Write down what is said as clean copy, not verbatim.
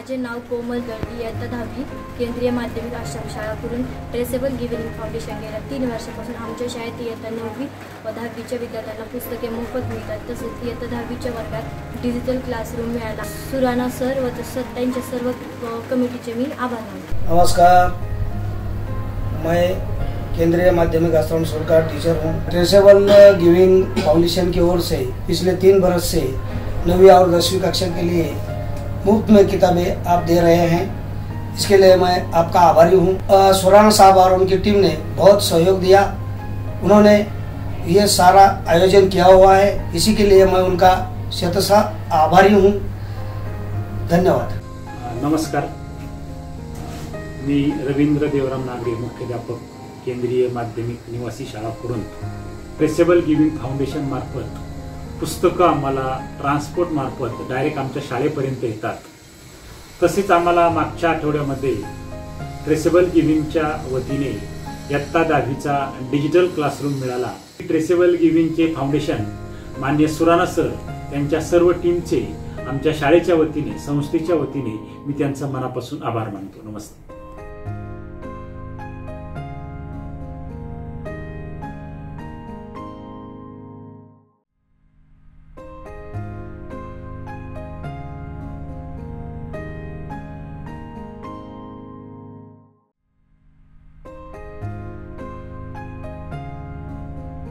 माझे नाव कोमल दळवी, इयत्ता 10वी, केंद्रीय माध्यमिक आश्रमशाळा कुरुंद. ट्रेसेबल गिव्हिंग फाउंडेशन गेल्या 3 वर्षापासून आमच्या शाळेत इयत्ता 9वी व 10वीच्या विद्यार्थ्यांना पुस्तके मोफत मिळतात. तसेच इयत्ता 10वीच्या वर्गात डिजिटल क्लासरूम मिळाला. सुराणा सर व त्यांच्या सर्व कमिटीचे मी आभार मानतो. नमस्कार, मैं केंद्रीय माध्यमिक आश्रम स्कूल का टीचर हूँ। ट्रेसेबल गिविंग फाउंडेशन की ओर से पिछले 3 बरस से 9वीं और 10वीं कक्षा के लिए मुफ्त में किताबें आप दे रहे हैं। इसके लिए मैं आपका आभारी हूँ। सुराना साहब और उनकी टीम ने बहुत सहयोग दिया। उन्होंने ये सारा आयोजन किया हुआ है, इसी के लिए मैं उनका शतशः आभारी हूँ। धन्यवाद। नमस्कार, मी रवींद्र देवराम नागरे, मुख्याध्यापक, केंद्रीय माध्यमिक निवासी शाळा कुरुंद. ट्रेसेबल गिव्हिंग फाउंडेशन मार्फत पुस्तकं आम्हाला ट्रान्सपोर्ट मार्फत डायरेक्ट आमच्या शाळेपर्यंत येतात. तसेच आम्हाला मागच्या आठवड्यामध्ये ट्रेसेबल गिव्हिंगच्या वतीने इयत्ता 10वीचा डिजिटल क्लासरूम मिळाला. ट्रेसेबल गिव्हिंगचे फाउंडेशन माननीय सुराणा सर त्यांच्या सर्व टीमचे आमच्या शाळेच्या वतीने, संस्थेच्या वतीने मी त्यांचा मनापासून आभार मानतो. नमस्ते.